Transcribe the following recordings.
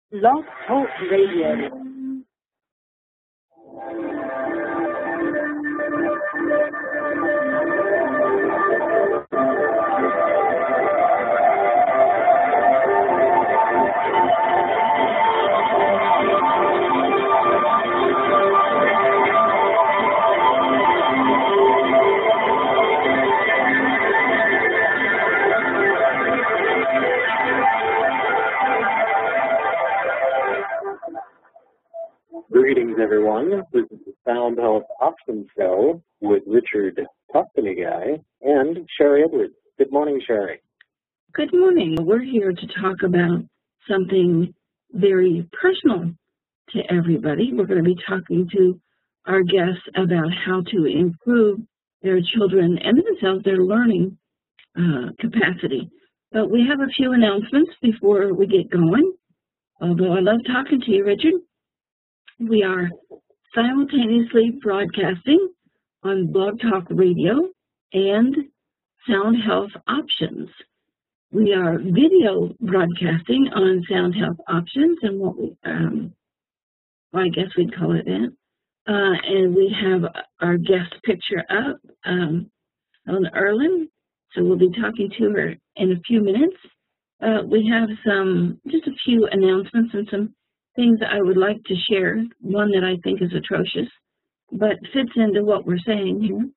Blog Talk Radio. Greetings, everyone. This is the Sound Health Options Show with Richard Tuscany Guy and Sherry Edwards. Good morning, Sherry. Good morning. We're here to talk about something very personal to everybody. We're going to be talking to our guests about how to improve their children and themselves, their learning capacity. But we have a few announcements before we get going. Although I love talking to you, Richard. We are simultaneously broadcasting on Blog Talk Radio and Sound Health Options. We are video broadcasting on Sound Health Options and what we, I guess we'd call it that. And we have our guest picture up on Erlen, so we'll be talking to her in a few minutes. We have just a few announcements and some things that I would like to share. One that I think is atrocious, but fits into what we're saying here.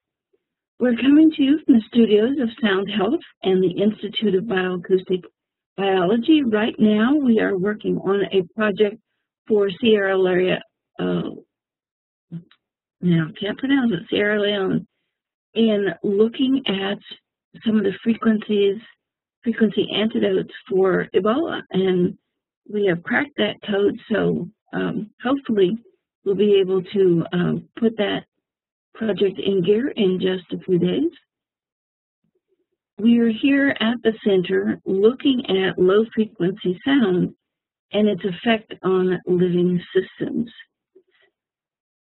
We're coming to you from the studios of Sound Health and the Institute of Bioacoustic Biology. Right now, we are working on a project for Sierra Leone, Sierra Leone, in looking at some of the frequency antidotes for Ebola, and we have cracked that code, so hopefully we'll be able to put that project in gear in just a few days. We are here at the center looking at low-frequency sound and its effect on living systems.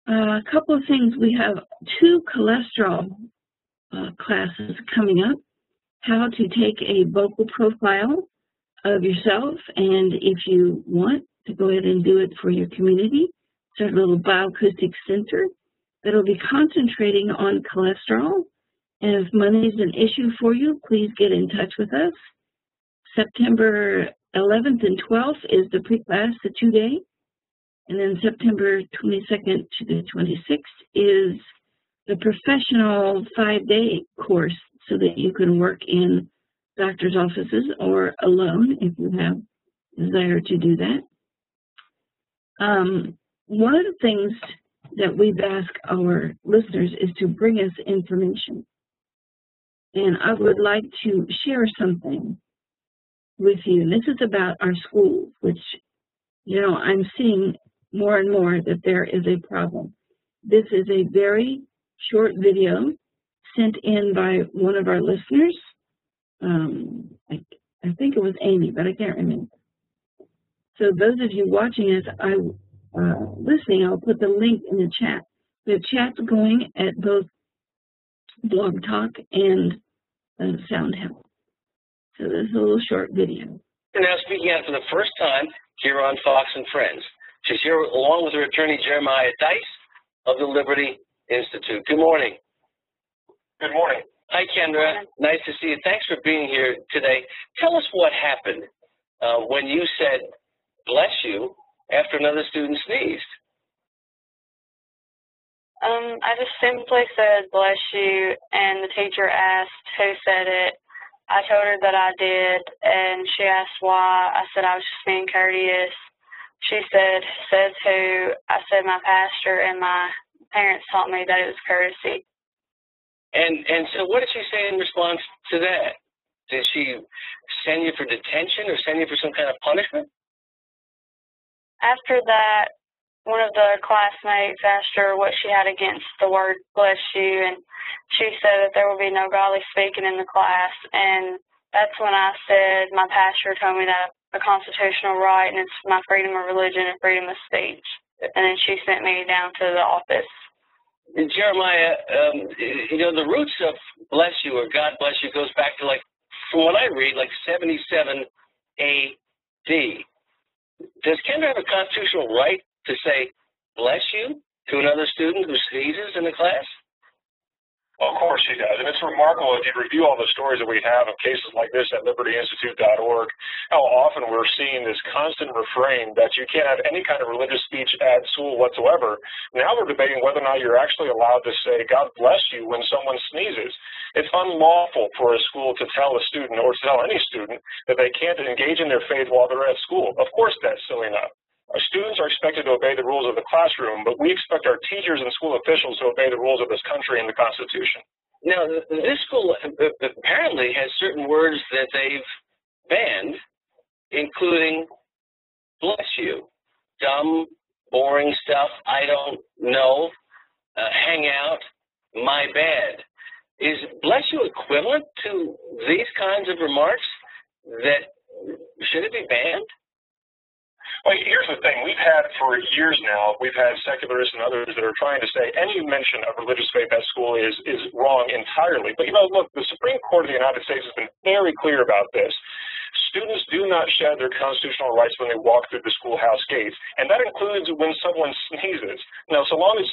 A couple of things. We have 2 cholesterol classes coming up. How to take a vocal profile of yourself, and if you want to go ahead and do it for your community, start a little bioacoustic center that'll be concentrating on cholesterol. And if money is an issue for you, please get in touch with us. September 11th and 12th is the pre-class, the 2-day, and then September 22nd to the 26th is the professional 5-day course, so that you can work in doctor's offices or alone if you have desire to do that. One of the things that we've asked our listeners is to bring us information. And I would like to share something with you. And this is about our schools, which, I'm seeing more and more that there is a problem. This is a very short video sent in by one of our listeners. I think it was Amy, but I can't remember. So those of you watching us, listening, I'll put the link in the chat. We have chats going at both Blog Talk and Sound Health. So there's a little short video. We're now speaking out for the first time here on Fox and Friends. She's here along with her attorney, Jeremiah Dice of the Liberty Institute. Good morning. Good morning. Hi, Kendra. Nice to see you. Thanks for being here today. Tell us what happened when you said, bless you, after another student sneezed. I just simply said, bless you, and the teacher asked who said it. I told her that I did, and she asked why. I said I was just being courteous. She said, says who? I said my pastor, and my parents taught me that it was courtesy. And so what did she say in response to that? Did she send you for detention or send you for some kind of punishment? After that, one of the classmates asked her what she had against the word bless you, and she said that there will be no godly speaking in the class. And that's when I said my pastor told me that a constitutional right, and it's my freedom of religion and freedom of speech. And then she sent me down to the office. Jeremiah, the roots of bless you or God bless you goes back to, from what I read, 77 A.D. does Kendra have a constitutional right to say, bless you, to another student who sneezes in the class? Well, of course she does. And it's remarkable if you review all the stories that we have of cases like this at libertyinstitute.org, how often we're seeing this constant refrain that you can't have any kind of religious speech at school whatsoever. Now we're debating whether or not you're actually allowed to say, God bless you, when someone sneezes. It's unlawful for a school to tell a student or to tell any student that they can't engage in their faith while they're at school. Of course that's silly enough. Our students are expected to obey the rules of the classroom, but we expect our teachers and school officials to obey the rules of this country and the Constitution. Now, this school apparently has certain words that they've banned, including bless you, dumb, boring stuff, I don't know, hang out, my bad. Is bless you equivalent to these kinds of remarks? That should it be banned? Well, here's the thing. We've had for years now, we've had secularists and others that are trying to say any mention of religious faith at school is wrong entirely. But, you know, look, the Supreme Court of the United States has been very clear about this. Students do not shed their constitutional rights when they walk through the schoolhouse gates, and that includes when someone sneezes. Now, so long as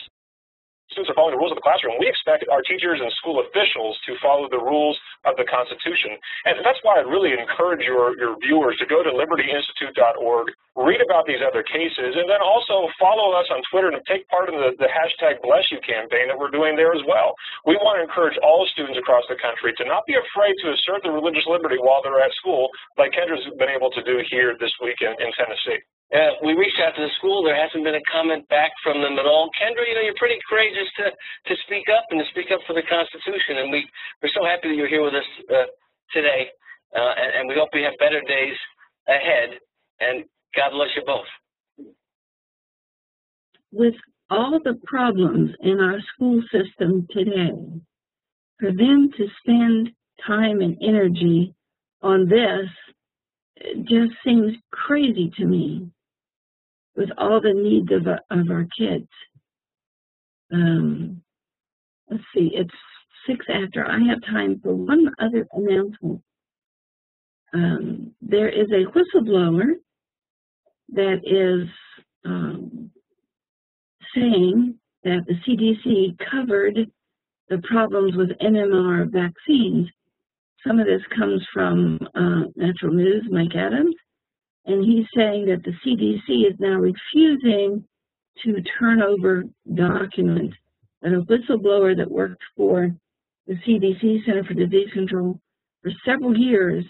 students are following the rules of the classroom, we expect our teachers and school officials to follow the rules of the Constitution. And that's why I really encourage your viewers to go to libertyinstitute.org, read about these other cases, and then also follow us on Twitter and take part in the hashtag Bless You campaign that we're doing there as well. We want to encourage all students across the country to not be afraid to assert their religious liberty while they're at school, like Kendra's been able to do here this week in Tennessee. We reached out to the school. There hasn't been a comment back from them at all. Kendra, you know, you're pretty courageous to speak up and to speak up for the Constitution, and we're so happy that you're here with us today, and we hope we have better days ahead, and God bless you both. With all the problems in our school system today, for them to spend time and energy on this just seems crazy to me, with all the needs of our kids. Let's see, it's 6 after. I have time for one other announcement. There is a whistleblower that is saying that the CDC covered the problems with MMR vaccines. Some of this comes from Natural News, Mike Adams, and he's saying that the CDC is now refusing to turn over documents. And a whistleblower that worked for the CDC, Center for Disease Control, for several years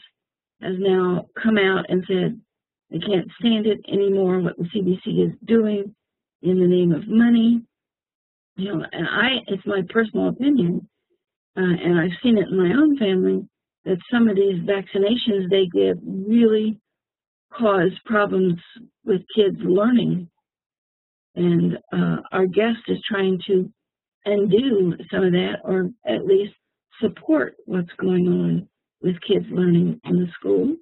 has now come out and said they can't stand it anymore, what the CDC is doing in the name of money. You know, and it's my personal opinion, and I've seen it in my own family, that some of these vaccinations they give really cause problems with kids learning. And our guest is trying to undo some of that, or at least support what's going on with kids learning in the school.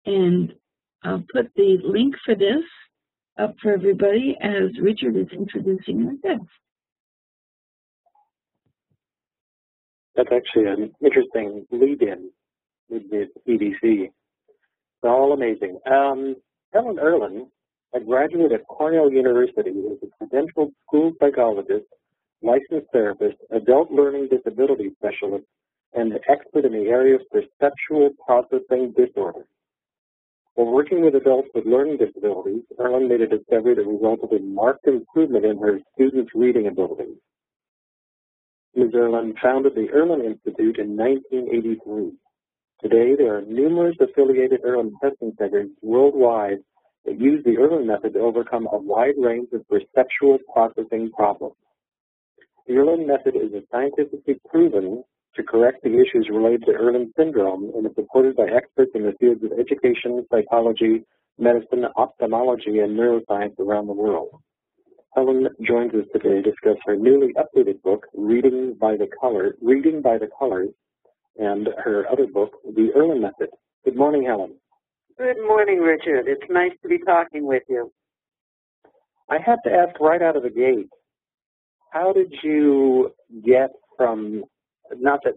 And I'll put the link for this up for everybody as Richard is introducing our guest. That's actually an interesting lead-in with the CDC. It's all amazing. Helen Erlin, a graduate of Cornell University, is a credentialed school psychologist, licensed therapist, adult learning disability specialist, and an expert in the area of perceptual processing disorders. While working with adults with learning disabilities, Erlin made a discovery that resulted in marked improvement in her students' reading abilities. Ms. Erlin founded the Erlin Institute in 1983. Today, there are numerous affiliated Erlin testing centers worldwide that use the Erlin method to overcome a wide range of perceptual processing problems. The Erlin method is scientifically proven to correct the issues related to Erlin syndrome and is supported by experts in the fields of education, psychology, medicine, ophthalmology, and neuroscience around the world. Helen joins us today to discuss her newly updated book, Reading by the Colors, and her other book, The Erlin Method. Good morning, Helen. Good morning, Richard. It's nice to be talking with you. I have to ask right out of the gate, how did you get from, not that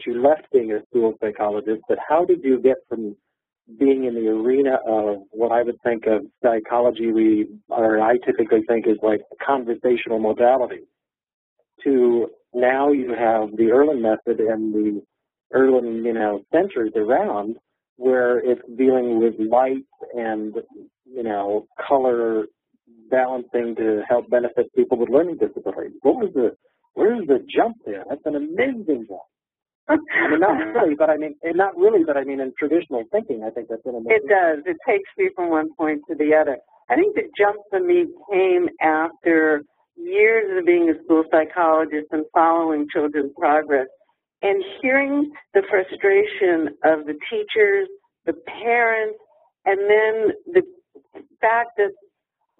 you left being a school psychologist, but how did you get from being in the arena of what I would think of psychology, I typically think is like conversational modality, to now you have the Erlen method and the Erlen, sensors around where it's dealing with light and, color balancing to help benefit people with learning disabilities. Where's the jump there? That's an amazing jump. I mean, not really, but I mean, in traditional thinking, I think that's an amazing. It does. It takes me from one point to the other. I think the jump for me came after years of being a school psychologist and following children's progress and hearing the frustration of the teachers, the parents, and then the fact that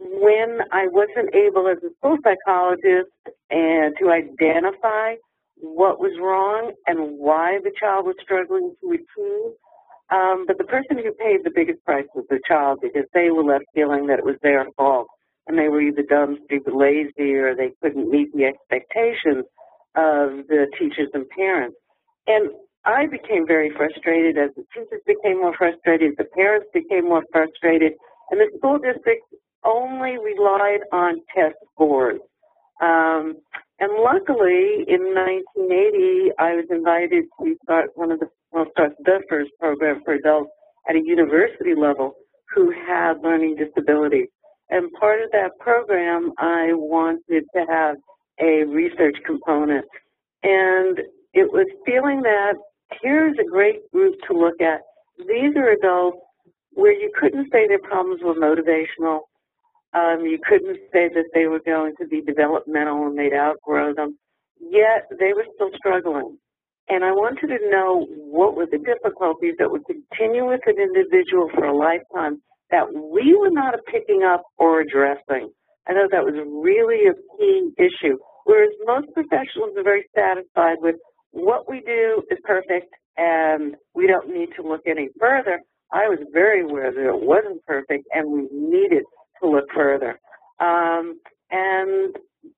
when I wasn't able as a school psychologist and to identify what was wrong and why the child was struggling to achieve, but the person who paid the biggest price was the child, because they were left feeling that it was their fault and they were either dumb, stupid, lazy, or they couldn't meet the expectations of the teachers and parents. And I became very frustrated as the teachers became more frustrated, the parents became more frustrated, and the school district only relied on test scores. And luckily, in 1980, I was invited to start the first program for adults at a university level who had learning disabilities. And part of that program, I wanted to have a research component. And it was feeling that here's a great group to look at. These are adults where you couldn't say their problems were motivational. You couldn't say that they were going to be developmental and they'd outgrow them, yet they were still struggling. And I wanted to know what were the difficulties that would continue with an individual for a lifetime that we were not picking up or addressing. I know that was really a key issue, whereas most professionals are very satisfied with what we do is perfect and we don't need to look any further. I was very aware that it wasn't perfect and we needed to look further. And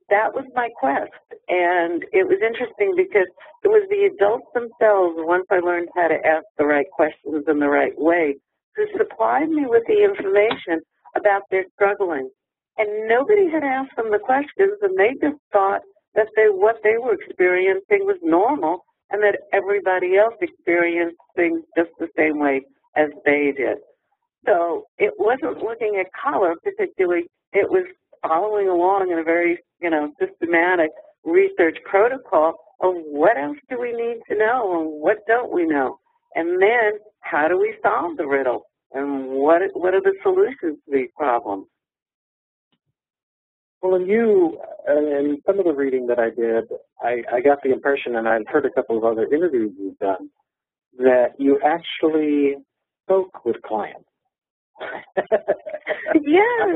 that was my quest. And it was interesting because it was the adults themselves, once I learned how to ask the right questions in the right way, who supplied me with the information about their struggling. And nobody had asked them the questions, and they just thought that what they were experiencing was normal and that everybody else experienced things just the same way as they did. So it wasn't looking at color particularly, it was following along in a very, systematic research protocol of what else do we need to know and what don't we know? And then how do we solve the riddle? And what are the solutions to these problems? Well, in some of the reading that I did, I got the impression, and I've heard a couple of other interviews you've done, that you actually spoke with clients. Yes.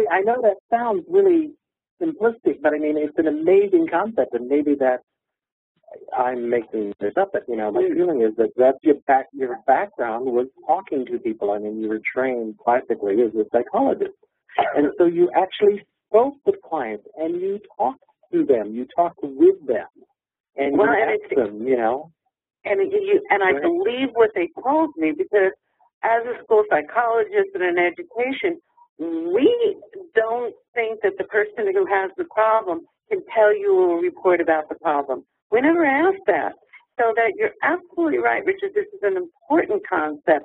I know that sounds really simplistic, but I mean, it's an amazing concept, and maybe that I'm making this up, but my feeling is that your background was talking to people. I mean, you were trained classically as a psychologist, and so you actually spoke with clients and you talked to them, you talked with them, and you asked them, And I believe what they told me, because as a school psychologist and in education, we don't think that the person who has the problem can tell you or report about the problem. We never ask that. So that you're absolutely right, Richard. This is an important concept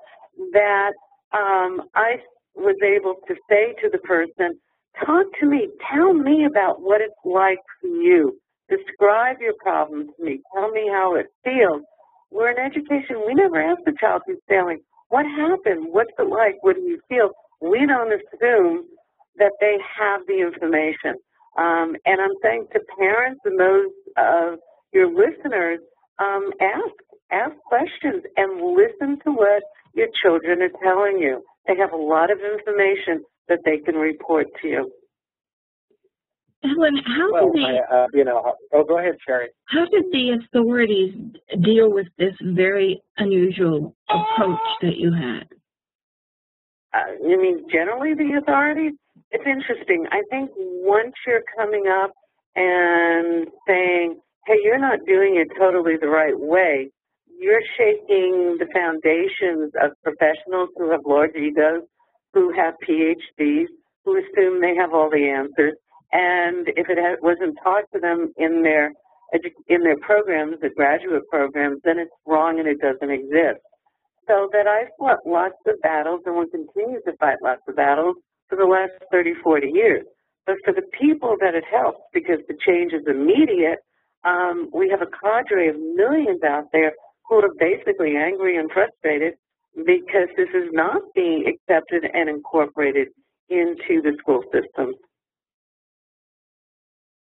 that I was able to say to the person, talk to me, tell me about what it's like for you. Describe your problem to me. Tell me how it feels. We're in education. We never ask the child who's failing, what happened? What's it like? What do you feel? We don't assume that they have the information. And I'm saying to parents and those of your listeners, ask questions and listen to what your children are telling you. They have a lot of information that they can report to you. Helen, go ahead, Sherry. How did the authorities deal with this very unusual approach that you had? You mean generally the authorities? It's interesting. I think once you're coming up and saying, hey, you're not doing it totally the right way, you're shaking the foundations of professionals who have large egos, who have PhDs, who assume they have all the answers, and if it wasn't taught to them in their programs, the graduate programs, then it's wrong and it doesn't exist. So that I've fought lots of battles and will continue to fight lots of battles for the last 30, 40 years. But for the people that it helps, because the change is immediate, we have a cadre of millions out there who are basically angry and frustrated because this is not being accepted and incorporated into the school system.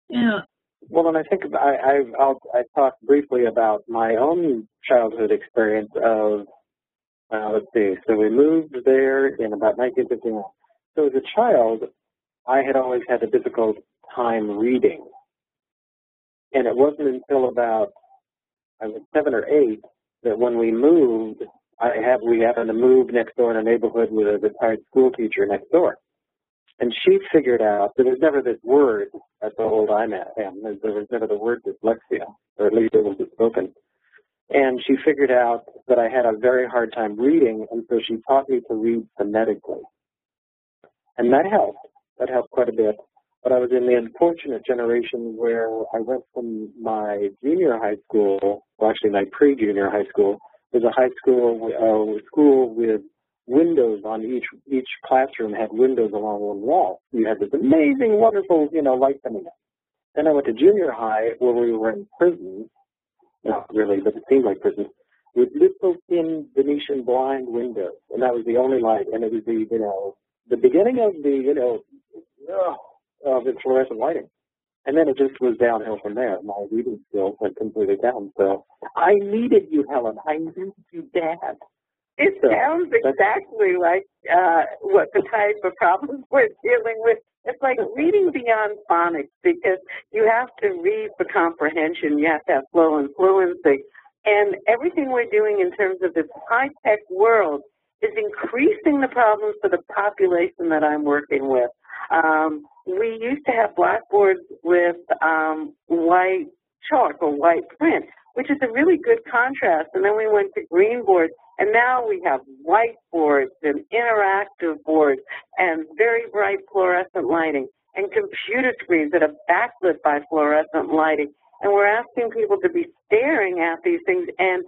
Yeah. Well, and I think I talked briefly about my own childhood experience of, let's see, so we moved there in about 1959. So as a child, I had always had a difficult time reading. And it wasn't until about, I was 7 or 8, that when we moved, we happened to move next door in a neighborhood with a retired school teacher next door. And she figured out there was never this word, that's how old I am, there was never the word dyslexia, or at least it wasn't spoken. And she figured out that I had a very hard time reading, and so she taught me to read phonetically. And that helped. That helped quite a bit. But I was in the unfortunate generation where I went from my junior high school, well, actually my pre-junior high school, was a high school, school with windows on each classroom had windows along one wall. You had this amazing, wonderful, light coming in. Then I went to junior high where we were in prison, not really, but it seemed like prison, with little thin Venetian blind windows, and that was the only light, and it was the beginning of the, of the fluorescent lighting. And then it just was downhill from there. My reading skills went completely down. So I needed you, Helen. I needed you bad. It sounds exactly like what the type of problems we're dealing with. It's like reading beyond phonics, because you have to read for comprehension. You have to have flow and fluency. And everything we're doing in terms of this high-tech world is increasing the problems for the population that I'm working with. We used to have blackboards with white chalk or white print, which is a really good contrast. And then we went to green boards, and now we have whiteboards and interactive boards and very bright fluorescent lighting and computer screens that are backlit by fluorescent lighting. And we're asking people to be staring at these things and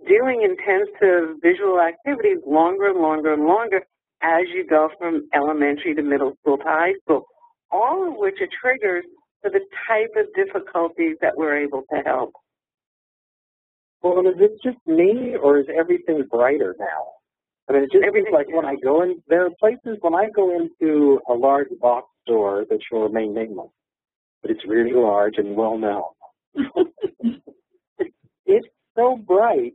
doing intensive visual activities longer and longer and longer as you go from elementary to middle school to high school, all of which are triggers for the type of difficulties that we're able to help. Well, is it just me, or is everything brighter now? I mean, it just seems like when I go in, there are places when I go into a large box store that shall remain nameless, but it's really large and well known. It's so bright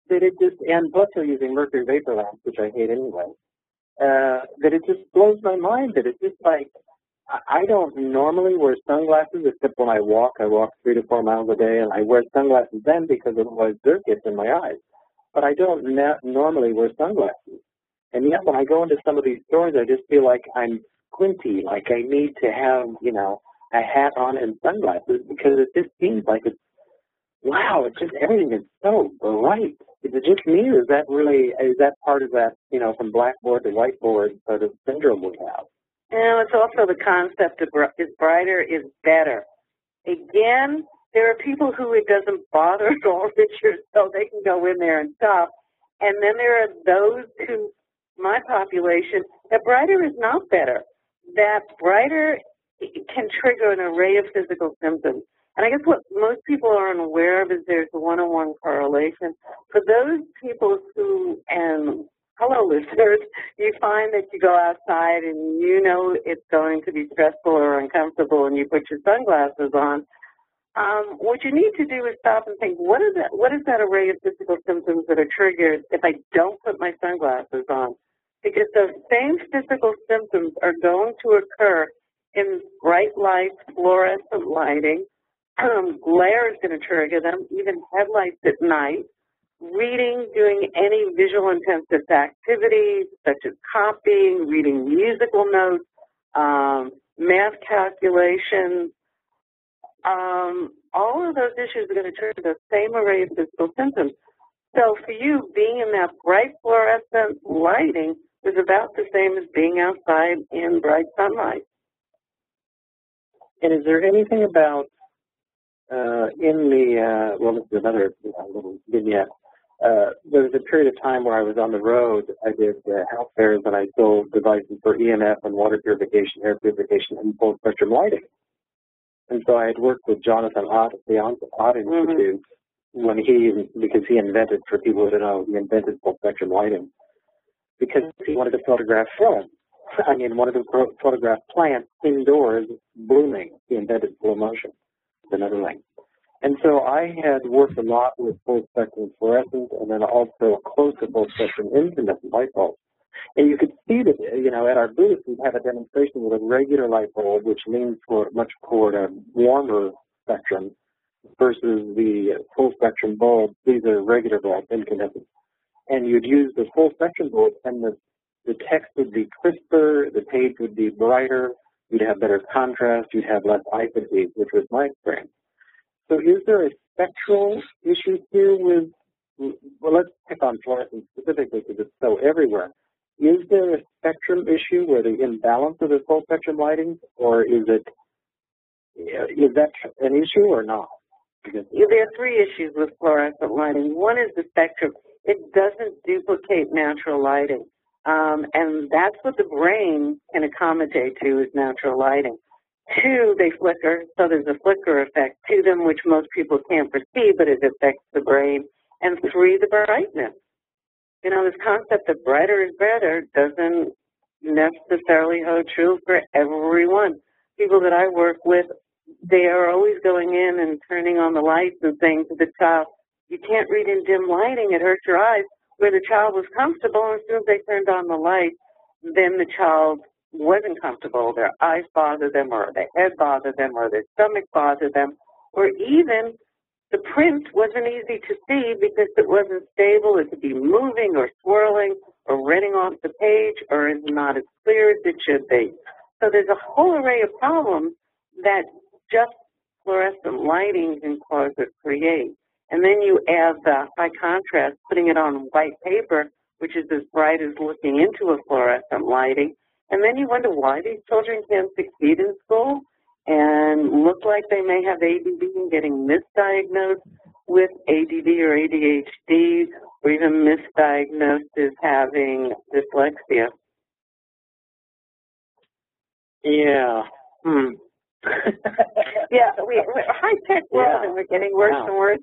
that it just, and plus they're using mercury vapor lamps, which I hate anyway, that it just blows my mind that it's just like, I don't normally wear sunglasses except when I walk 3 to 4 miles a day, and I wear sunglasses then because otherwise dirt gets in my eyes. But I don't normally wear sunglasses. And yet when I go into some of these stores, I just feel like I'm squinty, like I need to have, a hat on and sunglasses, because it just seems like it's, wow, it's just, everything is so bright. Is it just me, or is that part of that, from blackboard to whiteboard sort of syndrome we have? It's also the concept of is brighter is better. Again, there are people who it doesn't bother at all, Richard, so they can go in there and stop. And then there are those who, my population, that brighter is not better. That brighter can trigger an array of physical symptoms. And I guess what most people are unaware of is there's a one-on-one correlation. For those people who, and hello listeners, you find that you go outside and you know it's going to be stressful or uncomfortable and you put your sunglasses on, what you need to do is stop and think, what is that array of physical symptoms that are triggered if I don't put my sunglasses on? Because those same physical symptoms are going to occur in bright lights, fluorescent lighting. Glare is going to trigger them, even headlights at night. Reading, doing any visual intensive activities such as copying, reading musical notes, math calculations, all of those issues are going to turn to the same array of physical symptoms. So for you, being in that bright fluorescent lighting is about the same as being outside in bright sunlight. And is there anything about in the, well, this is another little vignette. There was a period of time where I was on the road. I did health fairs and I sold devices for EMF and water purification, air purification, and full spectrum lighting. And so I had worked with Jonathan Ott at the Ott Institute when because he invented, for people who don't know, he invented full spectrum lighting because he wanted to photograph film. I mean, wanted to photograph plants indoors blooming. He invented slow motion, another thing. And so I had worked a lot with full spectrum fluorescence and then also close to full spectrum incandescent light bulbs. And you could see that, you know, at our booth, we have a demonstration with a regular light bulb, which leans much toward a warmer spectrum versus the full spectrum bulbs. These are regular bulbs, incandescent. And you'd use the full spectrum bulb, and the text would be crisper, the page would be brighter, you'd have better contrast, you'd have less eye fatigue, which was my experience. So is there a spectral issue here with, well, let's pick on fluorescence specifically because it's so everywhere. Is there a spectrum issue where the imbalance of the full spectrum lighting, or is that an issue or not? There are three issues with fluorescent lighting. One is the spectrum. It doesn't duplicate natural lighting, and that's what the brain can accommodate to is natural lighting. Two, they flicker, so there's a flicker effect to them, which most people can't perceive, but it affects the brain. And three, the brightness. You know, this concept that brighter is better doesn't necessarily hold true for everyone. People that I work with, they are always going in and turning on the lights and saying to the child, you can't read in dim lighting, it hurts your eyes, where the child was comfortable, and as soon as they turned on the light, then the child wasn't comfortable. Their eyes bother them, or their head bothered them, or their stomach bothered them, or even the print wasn't easy to see because it wasn't stable. It could be moving or swirling or running off the page, or is not as clear as it should be. So there's a whole array of problems that just fluorescent lighting can cause or create. And then you add the high contrast, putting it on white paper, which is as bright as looking into a fluorescent lighting. And then you wonder why these children can't succeed in school and look like they may have ADD and getting misdiagnosed with ADD or ADHD, or even misdiagnosed as having dyslexia. Yeah. Yeah, we're high-tech world, and we're getting worse and worse.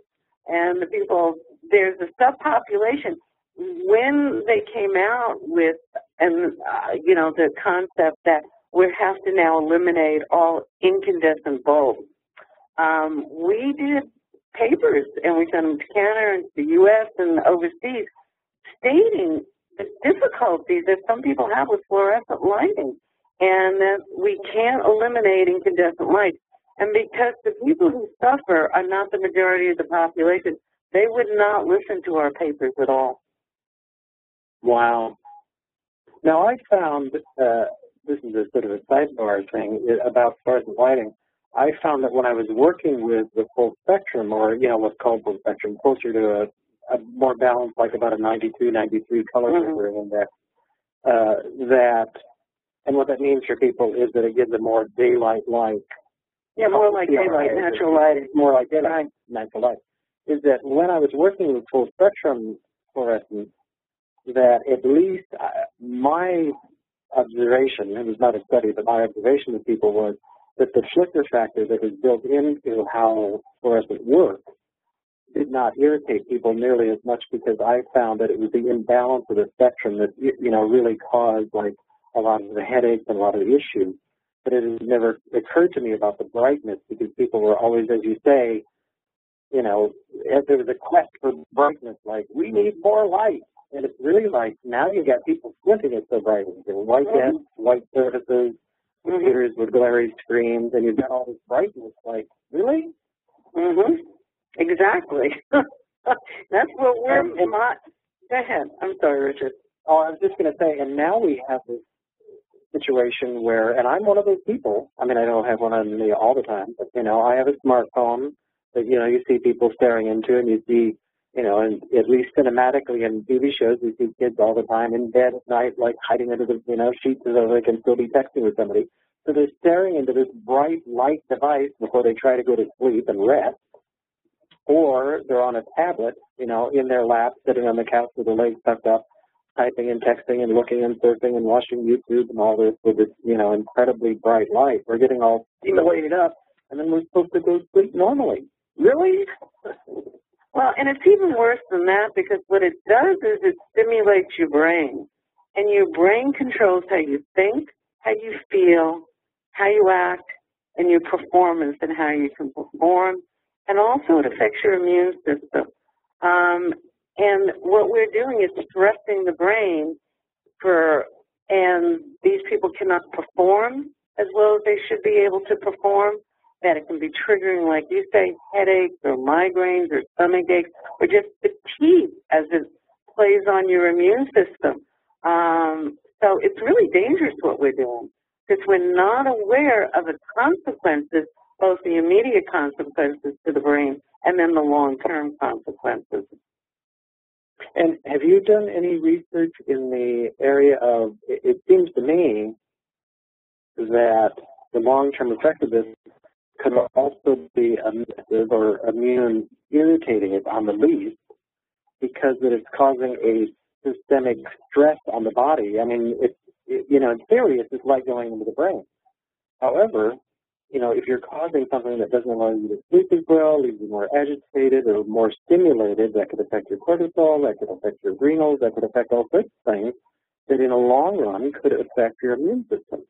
And the people, there's a subpopulation. When they came out with, you know, the concept that we have to now eliminate all incandescent bulbs, we did papers, and we sent them to Canada and to the U.S. and overseas, stating the difficulties that some people have with fluorescent lighting, and that we can't eliminate incandescent light. And because the people who suffer are not the majority of the population, they would not listen to our papers at all. Wow. Now, I found, this is a sort of a sidebar thing about fluorescent lighting. I found that when I was working with the full spectrum, or, you know, what's called full spectrum, closer to a more balanced, like about a 92, 93 color filtering index, and what that means for people is that it gives a more daylight-like. Yeah, more like daylight, natural light. More like daylight, natural light. Is that when I was working with full spectrum fluorescence, that at least my observation, it was not a study, but my observation of people was that the flicker factor that was built into how fluorescent worked did not irritate people nearly as much, because I found that it was the imbalance of the spectrum that, you know, really caused like a lot of the headaches and a lot of the issues. But it has never occurred to me about the brightness, because people were always, as you say, you know, there was a quest for brightness, like, we need more light. And it's really like, now you got people squinting at so brightly. White desks, white surfaces, computers with glary screens, and you've got all this brightness. Like, really? Exactly. That's what we're not. Go ahead. I'm sorry, Richard. Oh, I was just going to say, and now we have this situation where, and I'm one of those people, I mean, I don't have one on me all the time, but, you know, I have a smartphone, that, you know, you see people staring into, and you see, you know, and at least cinematically in TV shows, we see kids all the time in bed at night, like hiding under the, you know, sheets so they can still be texting with somebody. So they're staring into this bright light device before they try to go to sleep and rest, or they're on a tablet, you know, in their lap, sitting on the couch with their legs tucked up, typing and texting and looking and surfing and watching YouTube and all this with this, you know, incredibly bright light. We're getting all stimulated up, and then we're supposed to go to sleep normally. Really? Well, and it's even worse than that, because what it does is it stimulates your brain. And your brain controls how you think, how you feel, how you act, and your performance and how you can perform. And also it affects your immune system. And what we're doing is stressing the brain and these people cannot perform as well as they should be able to perform. That it can be triggering, like you say, headaches or migraines or stomach aches or just fatigue as it plays on your immune system. So it's really dangerous what we're doing, because we're not aware of the consequences, both the immediate consequences to the brain and then the long-term consequences. And have you done any research in the area of, it seems to me that the long-term effect of this could also be emissive or immune irritating on the least, because it is causing a systemic stress on the body. I mean, you know, in theory, it's just light going into the brain. However, you know, if you're causing something that doesn't allow you to sleep as well, leaves you more agitated or more stimulated, that could affect your cortisol, that could affect your adrenals, that could affect all sorts of things that in the long run could affect your immune system.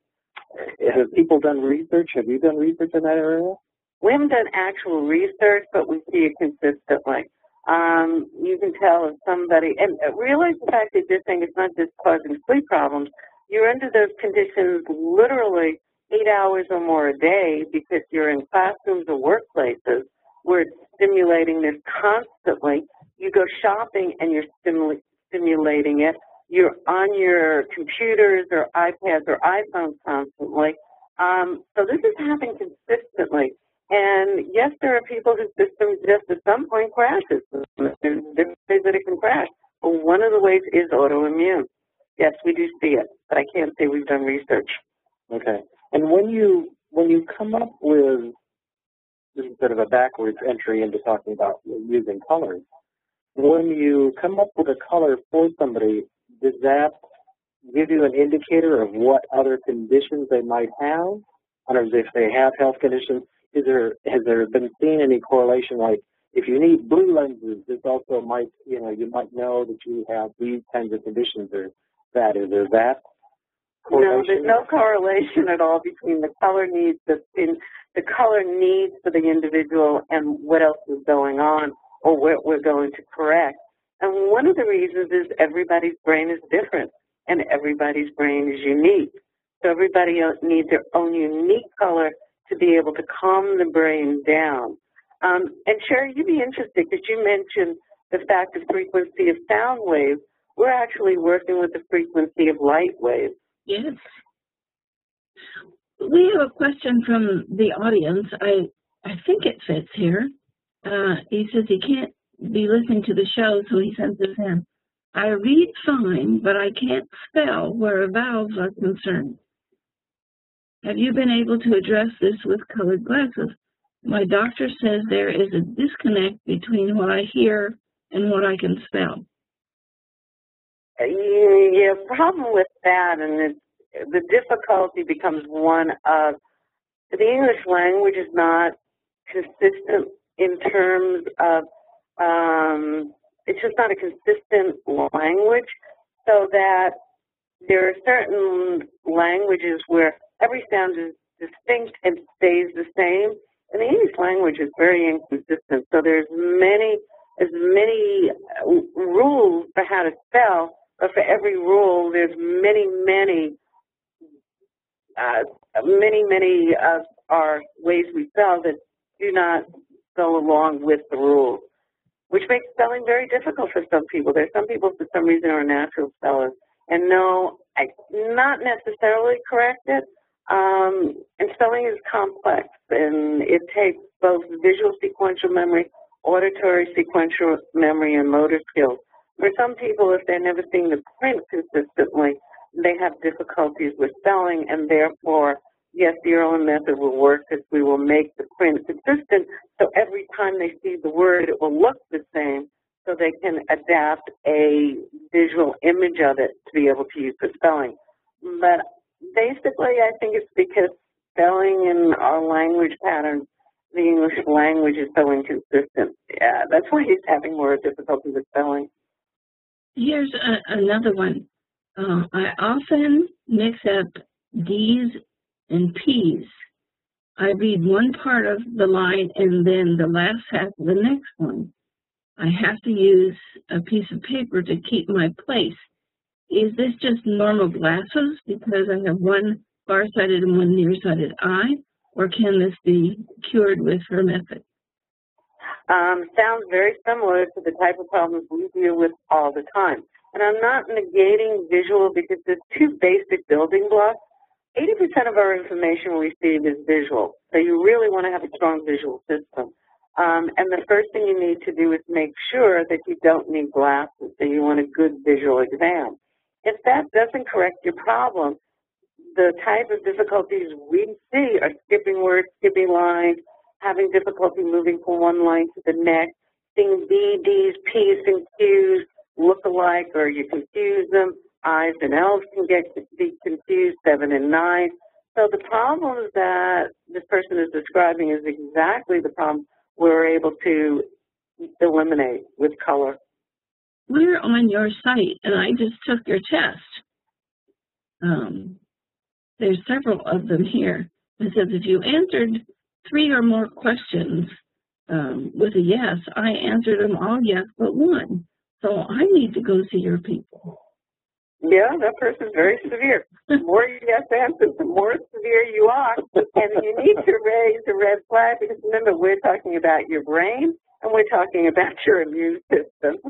Have people done research? Have you done research in that area? We haven't done actual research, but we see it consistently. You can tell if somebody, and realize the fact that you're saying it's not just causing sleep problems. You're under those conditions literally 8 hours or more a day, because you're in classrooms or workplaces where it's stimulating this constantly. You go shopping and you're stimulating it. You're on your computers or iPads or iPhones constantly. So this is happening consistently. And yes, there are people whose system just at some point crashes. There's different ways that it can crash. But one of the ways is autoimmune. Yes, we do see it, but I can't say we've done research. Okay. And when you come up with, this is sort of a backwards entry into talking about using colors, when you come up with a color for somebody, does that give you an indicator of what other conditions they might have? Or if they have health conditions, has there been seen any correlation, like if you need blue lenses, this also might, you know, you might know that you have these kinds of conditions, or that? Is there that correlation? No, there's no correlation at all between the color needs for the individual and what else is going on or what we're going to correct. And one of the reasons is everybody's brain is different and everybody's brain is unique. So everybody needs their own unique color to be able to calm the brain down. And Sherry, you'd be interested because you mentioned the fact of frequency of sound waves. We're actually working with the frequency of light waves. Yes. We have a question from the audience. I think it fits here. He says he can't be listening to the show, so he sends this in. I read fine, but I can't spell where vowels are concerned. Have you been able to address this with colored glasses? My doctor says there is a disconnect between what I hear and what I can spell. Yeah, problem with that, and the difficulty becomes one of the English language is not consistent in terms of, it's just not a consistent language, so that there are certain languages where every sound is distinct and stays the same. And the English language is very inconsistent, so there's as many rules for how to spell, but for every rule, there's many of our ways we spell that do not go along with the rules, which makes spelling very difficult for some people. There's some people, for some reason, are natural spellers. And no, I not necessarily correct it. And spelling is complex, and it takes both visual sequential memory, auditory sequential memory, and motor skills. For some people, if they're never seeing the print consistently, they have difficulties with spelling, and therefore, yes, the Erlen method will work because we will make the print consistent, so every time they see the word, it will look the same, so they can adapt a visual image of it to be able to use for spelling. But basically, I think it's because spelling in our language patterns, the English language is so inconsistent. Yeah, that's why he's having more difficulty with spelling. Here's another one. I often mix up D's and P's. I read one part of the line and then the last half of the next one. I have to use a piece of paper to keep my place. Is this just normal glasses because I have one far-sighted and one nearsighted eye, or can this be cured with her method? Sounds very similar to the type of problems we deal with all the time. And I'm not negating visual because there's two basic building blocks. 80% of our information we receive is visual, so you really want to have a strong visual system. And the first thing you need to do is make sure that you don't need glasses, so you want a good visual exam. If that doesn't correct your problem, the type of difficulties we see are skipping words, skipping lines, having difficulty moving from one line to the next, seeing B, D's, P's, and Q's look alike or you confuse them. I's and L's can be confused, 7 and 9. So the problems that this person is describing is exactly the problem we're able to eliminate with color. We're on your site, and I just took your test. There's several of them here. It says if you answered 3 or more questions with a yes, I answered them all yes but one. So I need to go see your people. Yeah, that person's very severe. The more yes answers, the more severe you are. And you need to raise a red flag because remember, we're talking about your brain and we're talking about your immune system.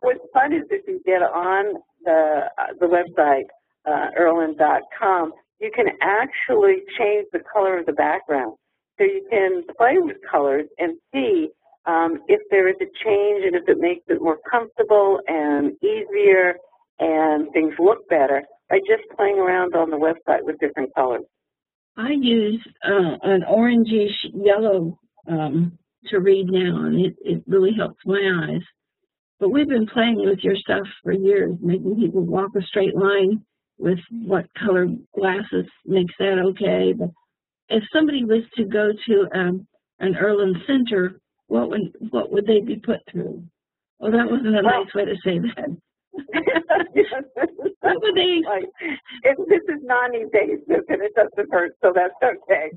What's fun is if you get on the website, Erlen.com, you can actually change the color of the background. So you can play with colors and see if there is a change and if it makes it more comfortable and easier and things look better by just playing around on the website with different colors. I use an orangish yellow to read now, and it really helps my eyes. But we've been playing with your stuff for years, making people walk a straight line with what color glasses makes that okay. But if somebody was to go to an Erlen Center, what would they be put through? Well, that wasn't a nice way to say that. What would they? Like, if this is non-invasive and it doesn't hurt, so that's okay.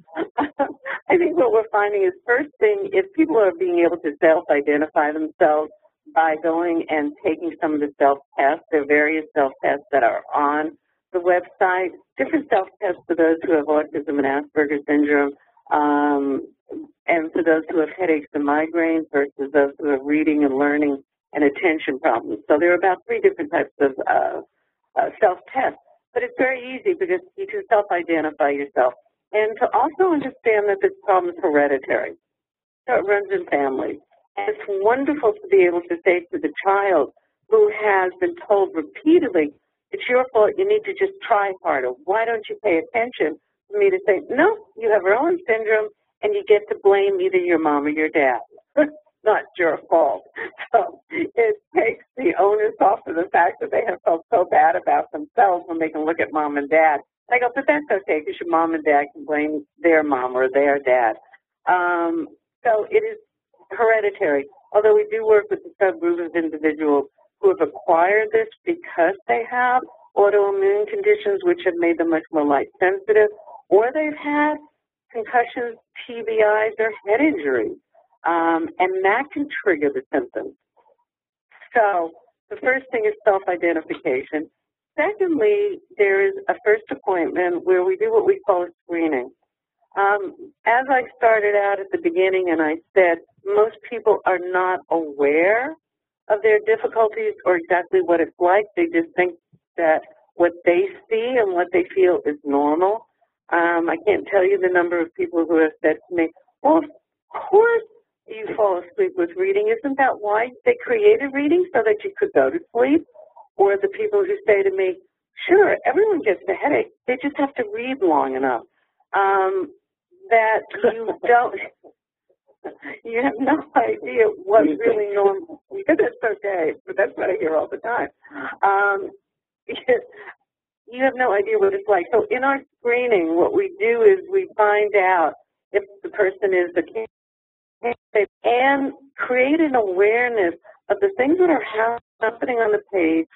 I think what we're finding is, first thing, if people are being able to self-identify themselves by going and taking some of the self-tests, there are various self-tests that are on the website, different self-tests for those who have autism and Asperger's syndrome, and for those who have headaches and migraines versus those who have reading and learning and attention problems. So there are about 3 different types of self-tests. But it's very easy because you can self-identify yourself. And to also understand that this problem is hereditary. So it runs in families. And it's wonderful to be able to say to the child who has been told repeatedly, it's your fault, you need to just try harder. Why don't you pay attention? For me to say, no, you have Erlen syndrome, and you get to blame either your mom or your dad. Not your fault. So it takes the onus off of the fact that they have felt so bad about themselves when they can look at mom and dad. I go, but that's okay because your mom and dad can blame their mom or their dad. So it is hereditary, although we do work with a subgroup of individuals who have acquired this because they have autoimmune conditions which have made them much more light sensitive, or they've had concussions, TBIs, or head injuries. And that can trigger the symptoms. So the first thing is self-identification. Secondly, there is a first appointment where we do what we call a screening. As I started out at the beginning and I said, most people are not aware of their difficulties or exactly what it's like. They just think that what they see and what they feel is normal. I can't tell you the number of people who have said to me, well, of course you fall asleep with reading. Isn't that why they created reading, so that you could go to sleep? Or the people who say to me, sure, everyone gets a headache. They just have to read long enough. That you don't, you have no idea what's really normal. That's okay, but that's what I hear all the time. You have no idea what it's like. So in our screening, what we do is we find out if the person is a candidate and create an awareness of the things that are happening on the page,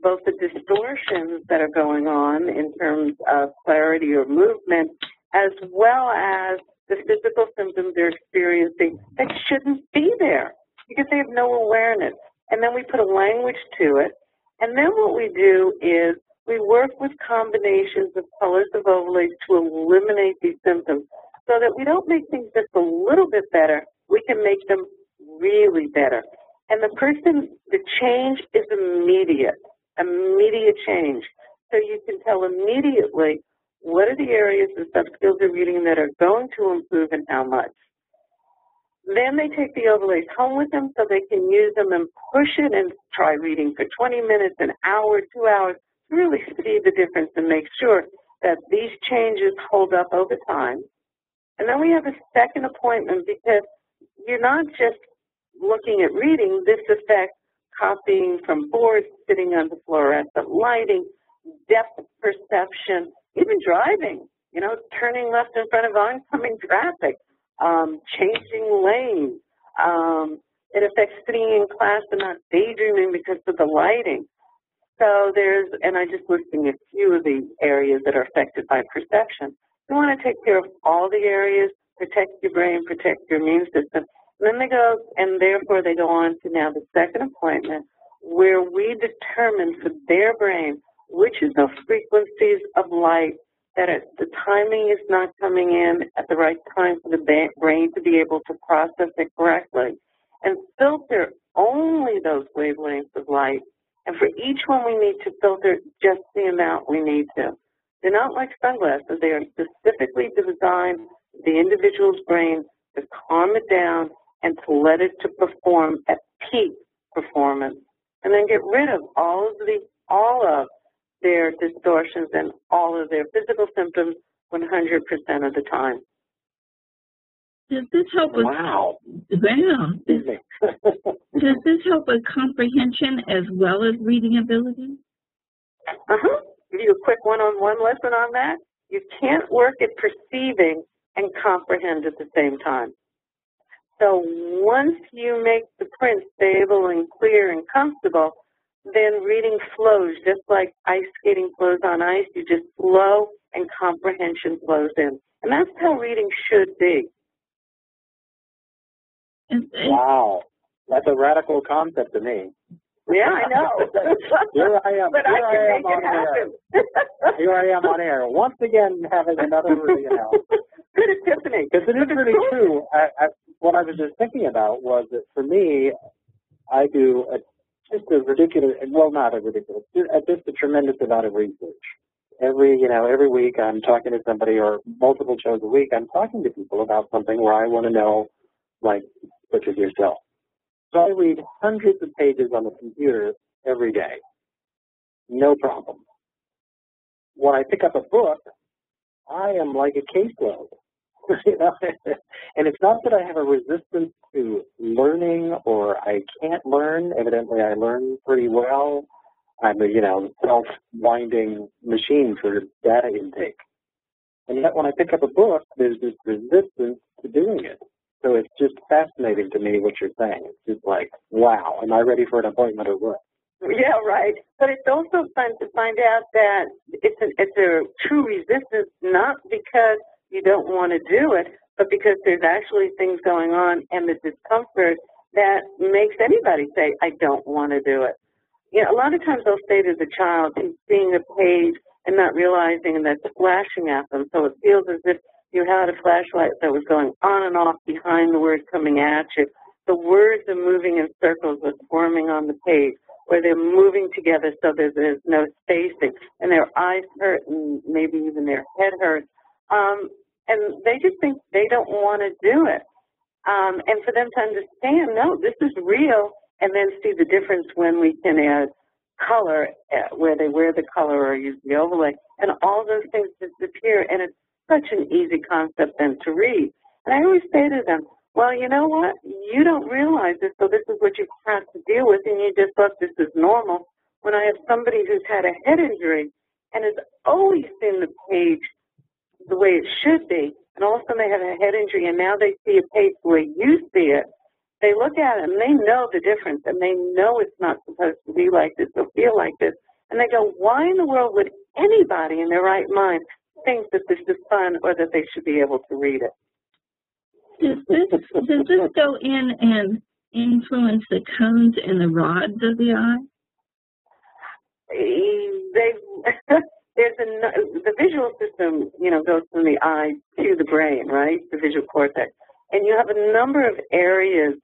both the distortions that are going on in terms of clarity or movement, as well as the physical symptoms they're experiencing that shouldn't be there because they have no awareness. And then we put a language to it. And then what we do is we work with combinations of colors of overlays to eliminate these symptoms so that we don't make things just a little bit better, we can make them really better. And the change is immediate change. So you can tell immediately what are the areas of sub-skills of reading that are going to improve and how much. Then they take the overlays home with them so they can use them and push it and try reading for 20 minutes, an hour, 2 hours, to really see the difference and make sure that these changes hold up over time. And then we have a second appointment because you're not just looking at reading. This affects copying from boards, sitting under fluorescent lighting, depth perception, even driving, turning left in front of oncoming traffic, changing lanes. It affects sitting in class and not daydreaming because of the lighting. So and I'm just listing a few of the areas that are affected by perception. You want to take care of all the areas, protect your brain, protect your immune system. And then therefore they go on to now the second appointment where we determine for their brain which is the frequencies of light that the timing is not coming in at the right time for the brain to be able to process it correctly, and filter only those wavelengths of light. And for each one we need to filter just the amount we need to. They're not like sunglasses. They are specifically designed for the individual's brain to calm it down and to let it to perform at peak performance, and then get rid of all of their distortions and all of their physical symptoms 100% of the time. Does this help with? Wow. Wow. Does this help with comprehension as well as reading ability? Give you a quick one-on-one lesson on that. You can't work at perceiving and comprehend at the same time. So once you make the print stable and clear and comfortable, then reading flows just like ice skating flows on ice. You just flow and comprehension flows in. And that's how reading should be. Wow. That's a radical concept to me. Yeah, I know. Here I am. But I can make it happen. Here I am on air. Once again, having another, good epiphany. Because it is really true. What I was just thinking about was that for me, I do just a tremendous amount of research. Every week I'm talking to somebody, or multiple shows a week, I'm talking to people about something where I want to know, like, such as yourself. So I read hundreds of pages on the computer every day. No problem. When I pick up a book, I am like a caseload. And it's not that I have a resistance to learning or I can't learn. Evidently, I learn pretty well. I'm a, self-winding machine for data intake. And yet when I pick up a book, there's this resistance to doing it. So it's just fascinating to me what you're saying. It's just like, wow, am I ready for an appointment or what? Yeah, right. But it's also fun to find out that it's a true resistance, not because you don't want to do it, but because there's actually things going on and the discomfort that makes anybody say, I don't want to do it. A lot of times they'll say to the child who's seeing a page and not realizing that it's flashing at them, so it feels as if you had a flashlight that was going on and off behind the words coming at you. The words are moving in circles that's forming on the page, where they're moving together so there's no spacing, and their eyes hurt and maybe even their head hurts And they just think they don't want to do it. And for them to understand, no, this is real, and then see the difference when we can add color where they wear the color or use the overlay, and all those things disappear, and it's such an easy concept then to read. And I always say to them, well, you know what? You don't realize this, so this is what you have to deal with, and you just thought this is normal. When I have somebody who's had a head injury and has always seen the page the way it should be, and all of a sudden they have a head injury, and now they see a page the way you see it, they look at it and they know the difference, and they know it's not supposed to be like this or feel like this, and they go, why in the world would anybody in their right mind think that this is fun or that they should be able to read it? Does this go in and influence the cones and the rods of the eye? The visual system, goes from the eye to the brain, right? The visual cortex. And you have a number of areas,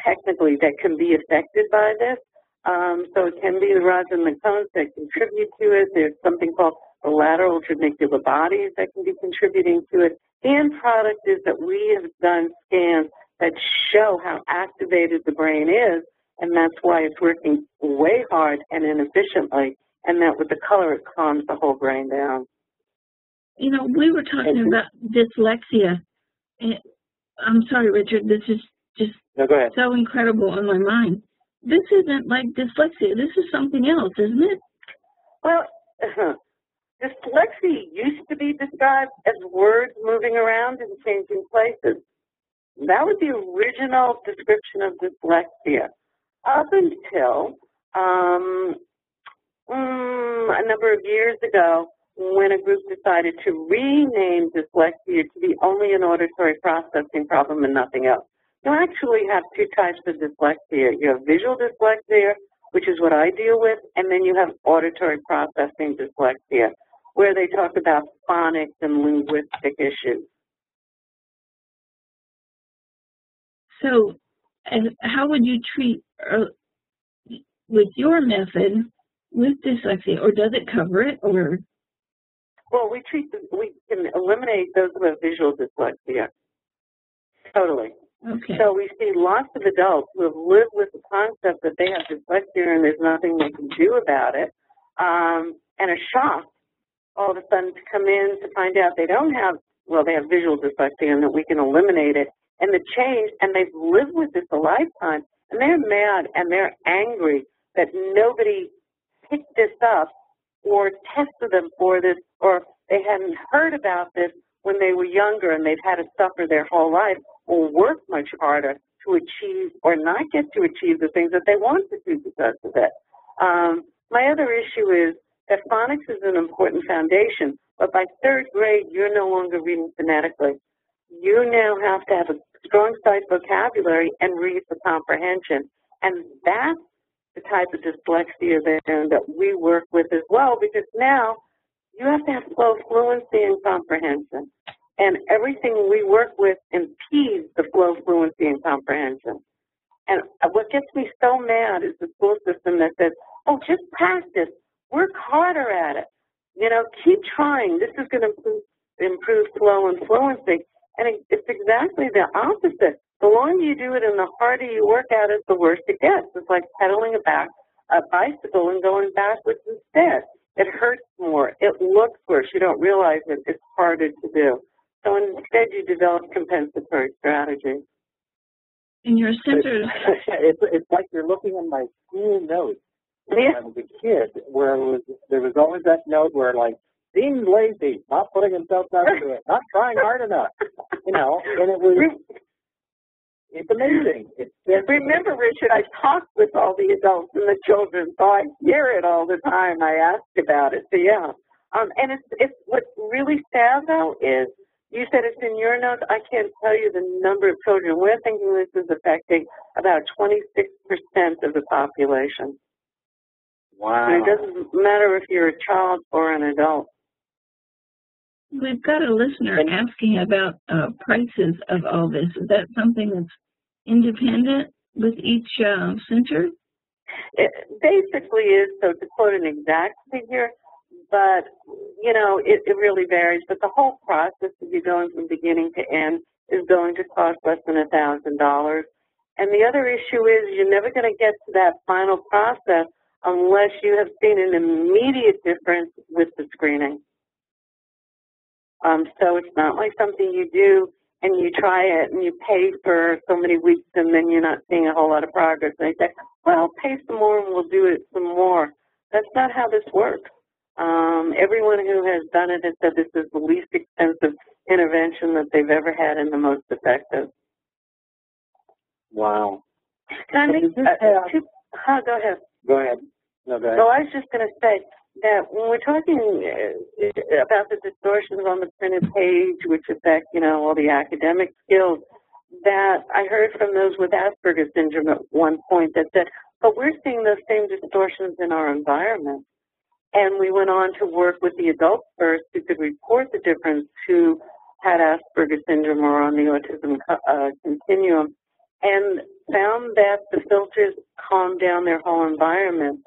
technically, that can be affected by this. So it can be the rods and the cones that contribute to it. There's something called the lateral trabecular bodies that can be contributing to it. The end product is that we have done scans that show how activated the brain is, and that's why it's working way hard and inefficiently, and that with the color it calms the whole brain down. We were talking about dyslexia. I'm sorry, Richard, this is just so incredible on my mind. This isn't like dyslexia. This is something else, isn't it? Well, dyslexia used to be described as words moving around and changing places. That was the original description of dyslexia. Up until a number of years ago, when a group decided to rename dyslexia to be only an auditory processing problem and nothing else. You actually have two types of dyslexia. You have visual dyslexia, which is what I deal with, and then you have auditory processing dyslexia, where they talk about phonics and linguistic issues. So, how would you treat, with your method, with dyslexia, or does it cover it, or? Well, we can eliminate those who have visual dyslexia. Totally. Okay. So we see lots of adults who have lived with the concept that they have dyslexia and there's nothing they can do about it, and are shocked all of a sudden to come in to find out they don't have, they have visual dyslexia and that we can eliminate it. And the change, and they've lived with this a lifetime, and they're mad and they're angry that nobody picked this up or tested them for this, or they hadn't heard about this when they were younger and they've had to suffer their whole life or work much harder to achieve or not get to achieve the things that they want to do because of it. My other issue is that phonics is an important foundation, but by third grade, you're no longer reading phonetically. You now have to have a strong sight vocabulary and read for comprehension. And that's the type of dyslexia that we work with as well, because now you have to have flow, fluency, and comprehension. And everything we work with impedes the flow, fluency, and comprehension. And what gets me so mad is the school system that says, oh, just practice, work harder at it. Keep trying. This is going to improve flow and fluency. And it's exactly the opposite. The longer you do it and the harder you work at it, the worse it gets. It's like pedaling a bicycle and going backwards instead. It hurts more. It looks worse. You don't realize it. It's harder to do. So instead, you develop compensatory strategies. In your center, it's like you're looking at my school notes when I was a kid, where there was always that note where, like, being lazy, not putting himself down to it, not trying hard enough, and it's amazing. Remember, Richard, I talked with all the adults and the children, so I hear it all the time. I ask about it, so yeah. And it's what's really sad, though, is you said it's in your notes. I can't tell you the number of children. We're thinking this is affecting about 26% of the population. Wow. And it doesn't matter if you're a child or an adult. We've got a listener asking about prices of all this. Is that something that's independent with each center? It basically is, so to quote an exact figure, but, you know, it really varies, but the whole process of you going from beginning to end is going to cost less than $1,000. And the other issue is you're never going to get to that final process unless you have seen an immediate difference with the screening. So it's not like something you do and you try it and you pay for so many weeks and then you're not seeing a whole lot of progress. And they say, well, pay some more and we'll do it some more. That's not how this works. Everyone who has done it has said this is the least expensive intervention that they've ever had and the most effective. Wow. Can I make go ahead. Go ahead. Go ahead. No, go ahead. So I was just going to say that when we're talking about the distortions on the printed page, which affect, you know, all the academic skills, that I heard from those with Asperger's syndrome at one point that said, but we're seeing those same distortions in our environment. And we went on to work with the adults first who could report the difference who had Asperger's syndrome or on the autism continuum, and found that the filters calmed down their whole environment,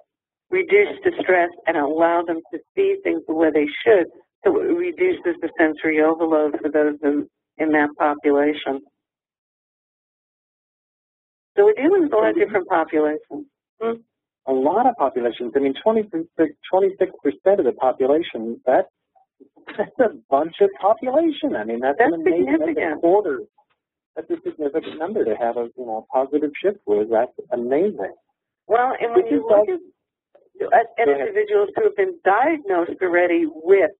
reduced the stress, and allowed them to see things the way they should. So it reduces the sensory overload for those in that population. So we're dealing with a lot of different populations. A lot of populations. I mean, 26% of the population, that's a bunch of population. I mean, that's an amazing, that's a quarter. That's a significant number to have a positive shift with. That's amazing. Well, and when you look at individuals who have been diagnosed already with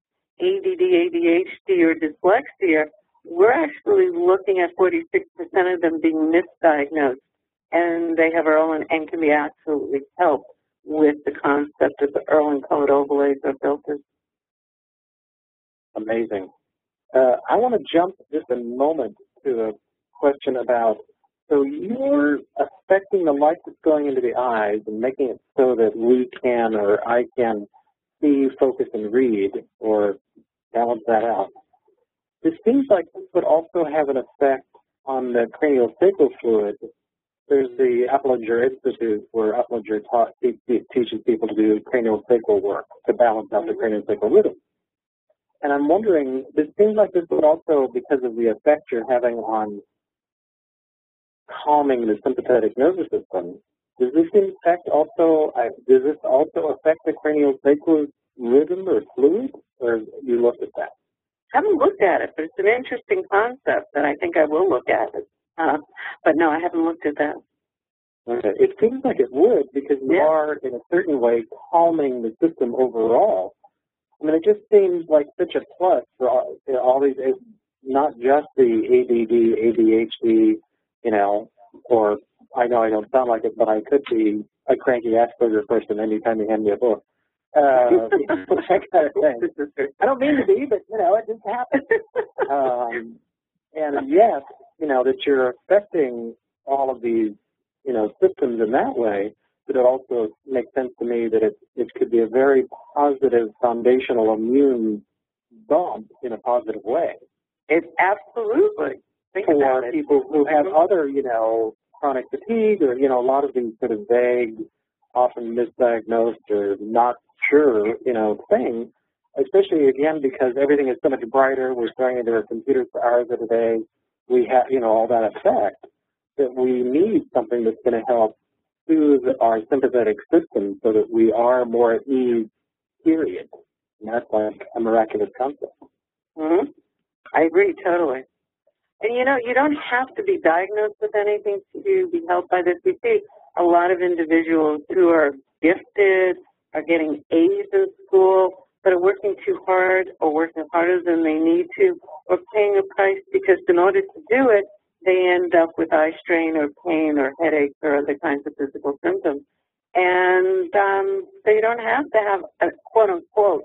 ADD, ADHD, or dyslexia, we're actually looking at 46% of them being misdiagnosed, and they have Erlen and can be absolutely helped with the concept of the Erlen code overlays or filters. Amazing. I want to jump just a moment to a question about, so you're affecting the light that's going into the eyes and making it so that we can, or I can, see, focus, and read, or balance that out. It seems like this would also have an effect on the craniosacral fluid. There's the Upledger Institute where Upledger teaches people to do craniosacral work to balance out the craniosacral rhythm. And I'm wondering, it seems like this would also, because of the effect you're having on calming the sympathetic nervous system, does this also affect the craniosacral rhythm or fluid, or have you looked at that? I haven't looked at it, but it's an interesting concept, and I think I will look at it. But no, I haven't looked at that. Okay. It seems like it would, because you are, in a certain way, calming the system overall. I mean, it just seems like such a plus for all these, not just the ADD, ADHD, or I know I don't sound like it, but I could be a cranky Asperger person anytime you hand me a book. That kind of thing. I don't mean to be, but, it just happens. And yes, that you're affecting all of these, systems in that way, but it also makes sense to me that it could be a very positive foundational immune bump in a positive way. It's absolutely. For people who have other, chronic fatigue or, a lot of these sort of vague, often misdiagnosed or not sure, things, especially, again, because everything is so much brighter. We're staring into our computers for hours of the day. We have, all that effect, that we need something that's going to help soothe our sympathetic system so that we are more at ease, period. And that's like a miraculous concept. Mm-hmm. I agree totally. And, you don't have to be diagnosed with anything to be helped by this. We see a lot of individuals who are gifted, are getting A's in school, but are working too hard or working harder than they need to, or paying a price because in order to do it, they end up with eye strain or pain or headaches or other kinds of physical symptoms. And so you don't have to have a quote-unquote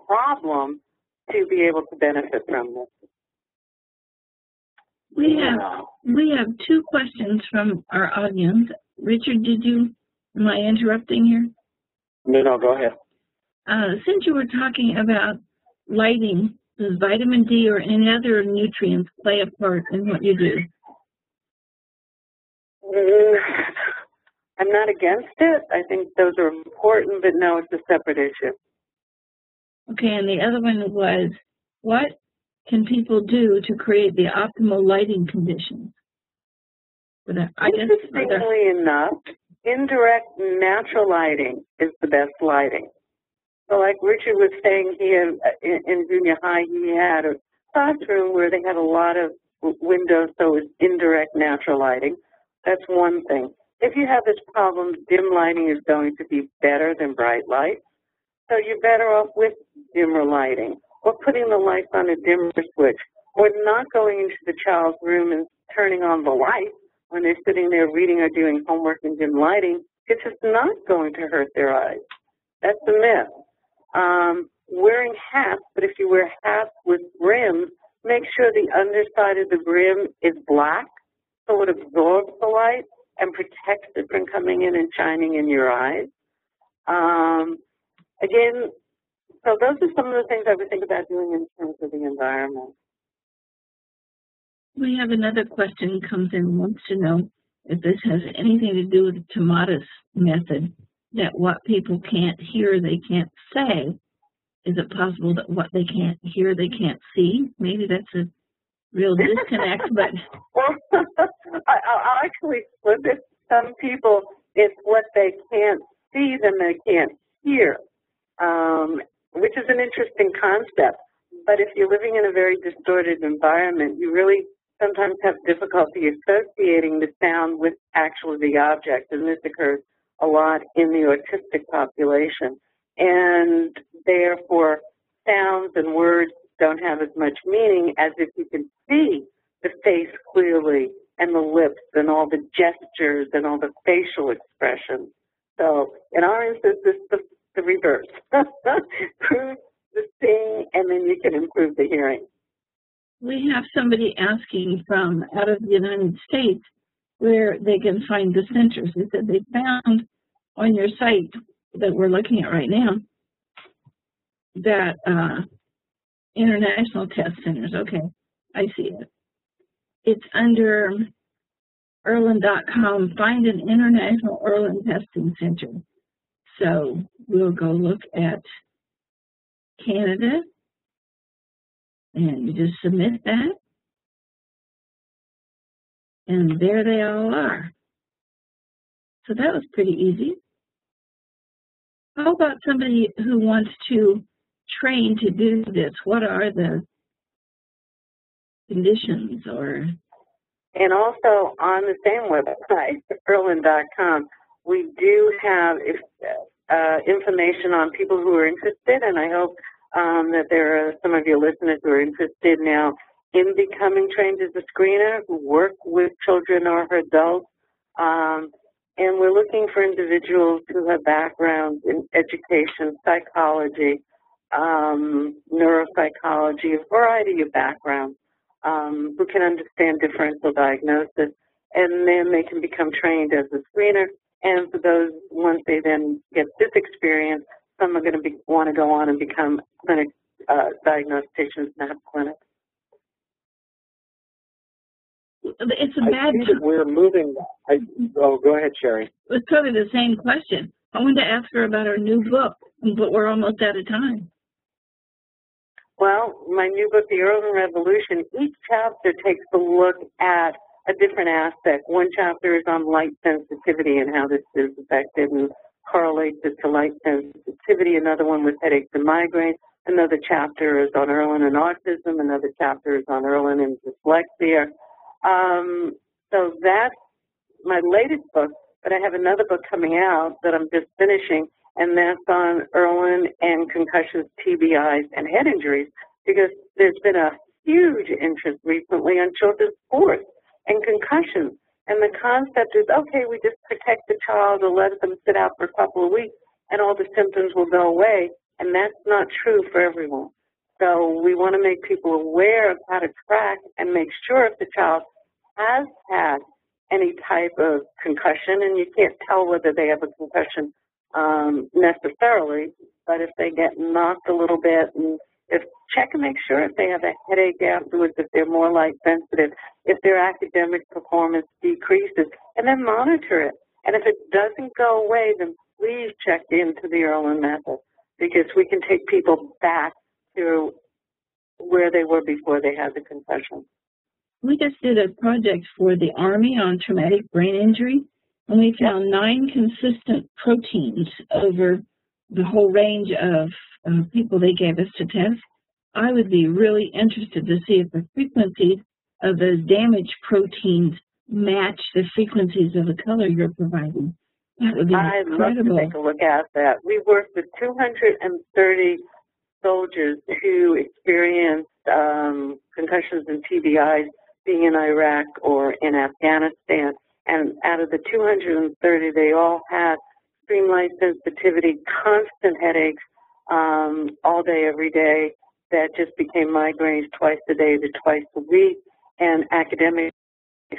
problem to be able to benefit from this. We have two questions from our audience. Richard, am I interrupting here? No, go ahead. Since you were talking about lighting, does vitamin D or any other nutrients play a part in what you do? I'm not against it. I think those are important, but no, it's a separate issue. Okay, and the other one was, what can people do to create the optimal lighting conditions? Interestingly enough, indirect natural lighting is the best lighting. So like Richard was saying, he had, in junior high, he had a classroom where they had a lot of windows, so it was indirect natural lighting. That's one thing. If you have this problem, dim lighting is going to be better than bright light. So you're better off with dimmer lighting, or putting the lights on a dimmer switch, or not going into the child's room and turning on the light when they're sitting there reading or doing homework in dim lighting. It's just not going to hurt their eyes. That's a myth. Wearing hats, but if you wear hats with brims, make sure the underside of the brim is black so it absorbs the light and protects it from coming in and shining in your eyes. Again, so those are some of the things I would think about doing in terms of the environment. We have another question comes in, wants to know if this has anything to do with the Tomatis method, that what people can't hear, they can't say. Is it possible that what they can't hear, they can't see? Maybe that's a real disconnect, but... Well, I'll actually flip it. Some people, it's what they can't see, then they can't hear, which is an interesting concept. But if you're living in a very distorted environment, you really sometimes have difficulty associating the sound with actually the object, and this occurs a lot in the autistic population. And therefore, sounds and words don't have as much meaning as if you can see the face clearly and the lips and all the gestures and all the facial expressions. So in our instance, it's the reverse. Prove the seeing, and then you can improve the hearing. We have somebody asking from out of the United States where they can find the centers. They said they found on your site that we're looking at right now that international test centers. Okay, I see it. It's under Irlen.com, find an international Irlen testing center. So we'll go look at Canada, and you just submit that, and there they all are. So that was pretty easy. How about somebody who wants to train to do this? What are the conditions or... And also on the same website, Irlen.com, we do have information on people who are interested, and I hope that there are some of your listeners who are interested now in becoming trained as a screener, who work with children or adults. And we're looking for individuals who have backgrounds in education, psychology, neuropsychology, a variety of backgrounds, who can understand differential diagnosis, and then they can become trained as a screener. And for those, once they then get this experience, some are going to want to go on and become clinic diagnosticians and have clinics. It's a bad time. We're moving. Go ahead, Sherry. It's probably the same question. I wanted to ask her about her new book, but we're almost out of time. Well, my new book, The Irlen Revolution, each chapter takes a look at a different aspect. One chapter is on light sensitivity and how this is affected and correlates it to light sensitivity. Another one with headaches and migraine. Another chapter is on Irlen and autism. Another chapter is on Irlen and dyslexia. So that's my latest book, but I have another book coming out that I'm just finishing, and that's on Irlen and concussions, TBIs, and head injuries, because there's been a huge interest recently on children's sports and concussions. And the concept is, okay, we just protect the child or let them sit out for a couple of weeks and all the symptoms will go away. And that's not true for everyone. So we want to make people aware of how to track and make sure if the child has had any type of concussion, and you can't tell whether they have a concussion necessarily, but if they get knocked a little bit, and check and make sure if they have a headache afterwards, if they're more light sensitive, if their academic performance decreases, and then monitor it. And if it doesn't go away, then please check into the Irlen method, because we can take people back to where they were before they had the concussion. We just did a project for the Army on traumatic brain injury, and we found 9 consistent proteins over the whole range of people they gave us to test. I would be really interested to see if the frequencies of those damaged proteins match the frequencies of the color you're providing. That would be incredible. I'd love to take a look at that. We worked with 230 soldiers who experienced concussions and TBIs being in Iraq or in Afghanistan. And out of the 230, they all had extreme light sensitivity, constant headaches all day, every day, that just became migraines twice a day to twice a week, and academic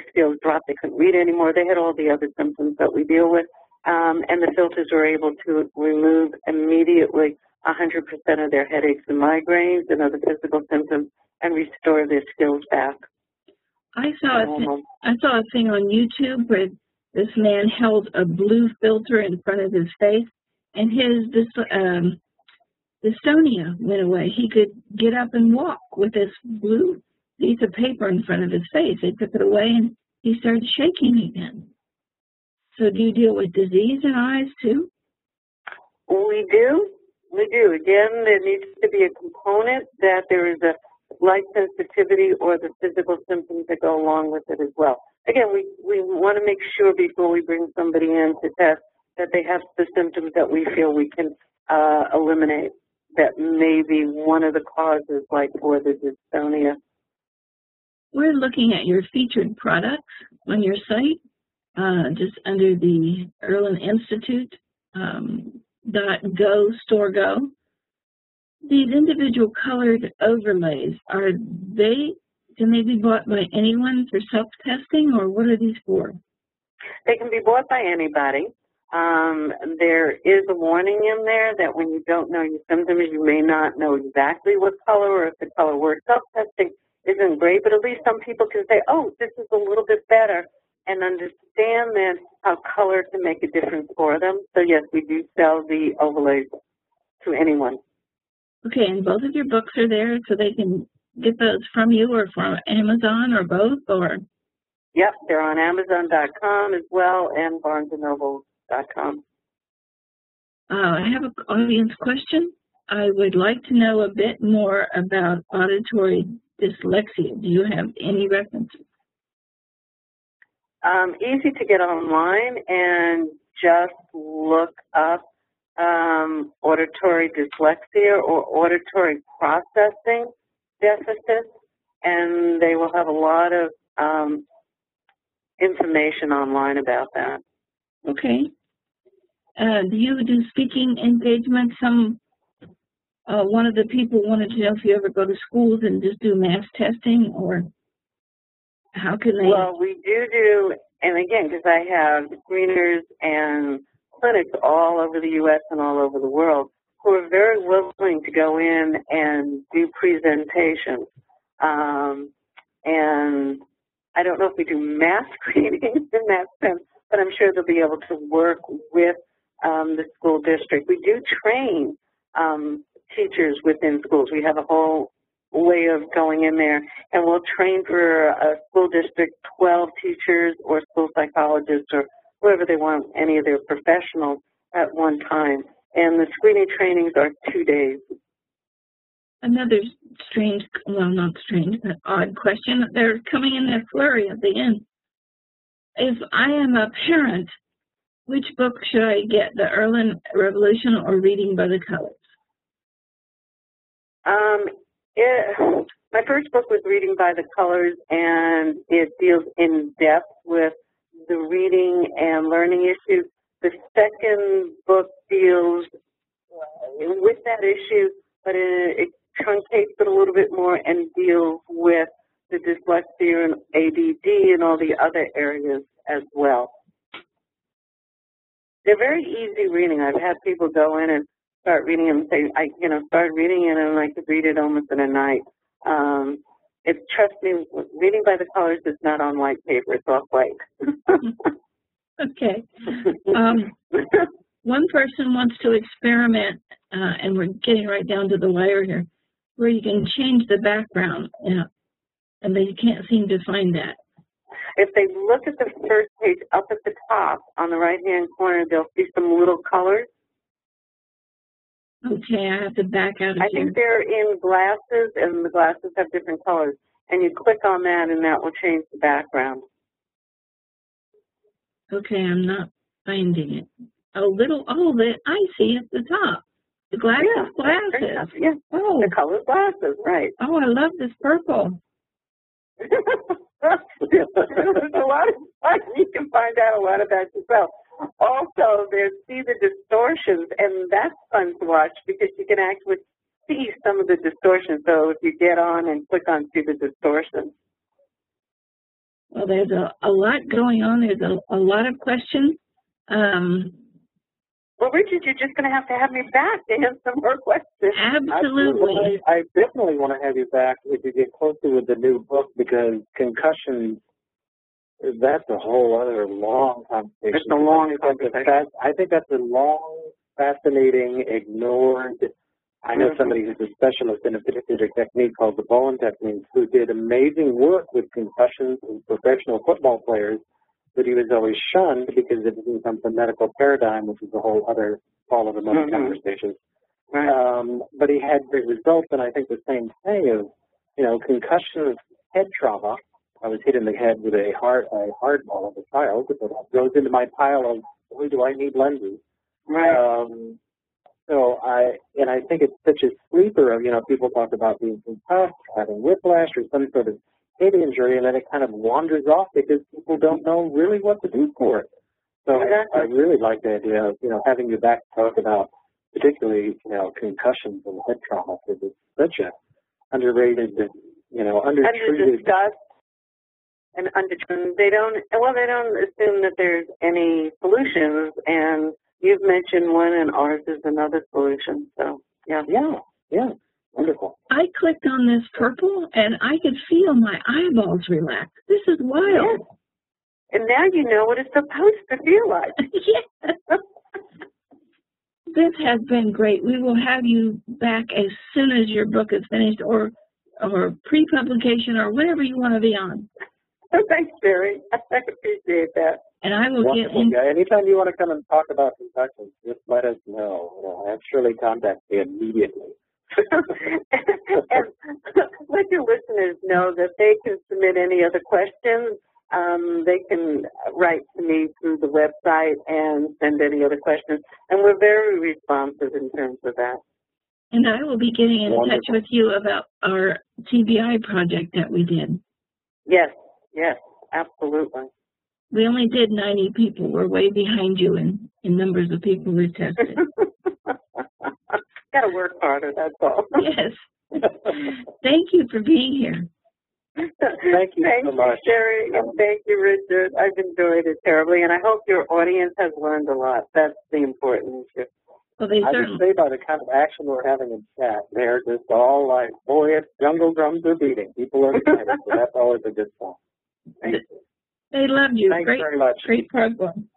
skills dropped. They couldn't read anymore. They had all the other symptoms that we deal with, and the filters were able to remove immediately 100% of their headaches and migraines and other physical symptoms and restore their skills back. I saw a thing on YouTube where this man held a blue filter in front of his face, and his dystonia went away. He could get up and walk with this blue piece of paper in front of his face. They took it away, and he started shaking again. So do you deal with disease in eyes, too? We do. We do. Again, there needs to be a component that there is a light sensitivity or the physical symptoms that go along with it as well. Again, we want to make sure before we bring somebody in to test that they have the symptoms that we feel we can eliminate, that may be one of the causes, like for the dystonia. We're looking at your featured products on your site, just under the Erlin Institute .go store go. These individual colored overlays, can they be bought by anyone for self-testing, or what are these for? They can be bought by anybody. There is a warning in there that when you don't know your symptoms, you may not know exactly what color or if the color works. Self-testing isn't great, but at least some people can say, oh, this is a little bit better, and understand then how color can make a difference for them. So, yes, we do sell the overlays to anyone. Okay, and both of your books are there, so they can get those from you or from Amazon or both, or? Yep, they're on Amazon.com as well and BarnesandNoble.com. I have an audience question. I would like to know a bit more about auditory dyslexia. Do you have any references? Easy to get online and just look up auditory dyslexia or auditory processing deficits, and they will have a lot of information online about that. Okay. Do you do speaking engagements? One of the people wanted to know if you ever go to schools and just do mass testing, or how can they? Well, we do, and again, because I have screeners and clinics all over the U.S. and all over the world who are very willing to go in and do presentations. And I don't know if we do mass screening in that sense, but I'm sure they'll be able to work with the school district. We do train teachers within schools. We have a whole way of going in there, and we'll train for a school district 12 teachers or school psychologists or whoever they want, any of their professionals at one time. And the screening trainings are 2 days. Another strange, well, not strange, but odd question. They're coming in that flurry at the end. If I am a parent, which book should I get, the Erlin Revolution or Reading by the Colors? My first book was Reading by the Colors, and it deals in depth with the reading and learning issues. The second book deals with that issue, but it truncates it a little bit more and deals with the dyslexia and ADD and all the other areas as well. They're very easy reading. I've had people go in and start reading them and say, I started reading it and I could read it almost in a night. Trust me, Reading by the Colors is not on white paper, it's off white. Okay. One person wants to experiment, and we're getting right down to the wire here, where you can change the background, and they can't seem to find that. If they look at the first page up at the top on the right-hand corner, they'll see some little colors. Okay, I have to back out of I here. think they're in glasses, and the glasses have different colors. And you click on that, and that will change the background. Okay, I'm not finding it. I see at the top. The glasses. Yeah, Oh. the colored glasses, right. Oh, I love this purple. There's a lot of fun. You can find out a lot about yourself. Also, see the distortions, and that's fun to watch because you can actually see some of the distortions. So if you get on and click on see the distortions. Well, there's a lot going on. There's a lot of questions. Well, Richard, you're just going to have me back to answer some more questions. Absolutely. I definitely want to have you back if you get closer with the new book, because concussion, that's a whole other long conversation. It's a long conversation. I think that's a long, fascinating, ignored. I know somebody who's a specialist in a particular technique called the Bowen technique, who did amazing work with concussions in professional football players, but he was always shunned because it didn't come from medical paradigm, which is a whole other all of another conversation. Right. But he had great results, and I think the same thing of, concussion of head trauma. I was hit in the head with a hardball as a child, but that goes into my pile of, boy, do I need lenses. Right. I think it's such a sleeper of, people talk about being concussed, having whiplash, or some sort of head injury, and then it kind of wanders off because people don't know really what to do for it. So I really like the idea of, having you back to talk about particularly, concussions and head trauma, because it's such a underrated, undertreated. Underdiscussed and undertreated. They don't assume that there's any solutions, and you've mentioned one, and ours is another solution. So, yeah. Yeah. Wonderful. I clicked on this purple, and I could feel my eyeballs relax. This is wild. Yeah. And now you know what it's supposed to feel like. Yes. This has been great. We will have you back as soon as your book is finished, or pre-publication, or whatever you want to be on. Thanks, Jerry. I appreciate that. And I will get in. Yeah, anytime you want to come and talk about concussions, just let us know. Have Shirley contact me immediately. And let your listeners know that they can submit any other questions. They can write to me through the website and send any other questions. And we're very responsive in terms of that. And I will be getting in touch with you about our TBI project that we did. Yes, absolutely. We only did 90 people. We're way behind you in numbers of people we've tested. Got to work harder, that's all. Yes. Thank you for being here. Thank you so much. Thank you, Sherry, and thank you, Richard. I've enjoyed it terribly, and I hope your audience has learned a lot. That's the important issue. Well, I would say by the kind of action we're having in chat, they're just all like, boy, it's jungle drums are beating. People are excited, so that's always a good sign. Thank you. They loved you. Thanks very much. Great program.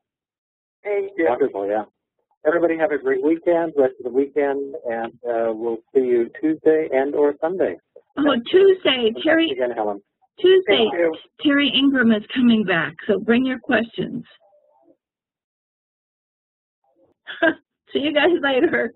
Thank you. Wonderful, yeah. Everybody have a great weekend, rest of the weekend, and we'll see you Tuesday and or Sunday. Oh, Tuesday, Terry. Again, Helen. Tuesday, Terry Ingram is coming back, so bring your questions. See you guys later.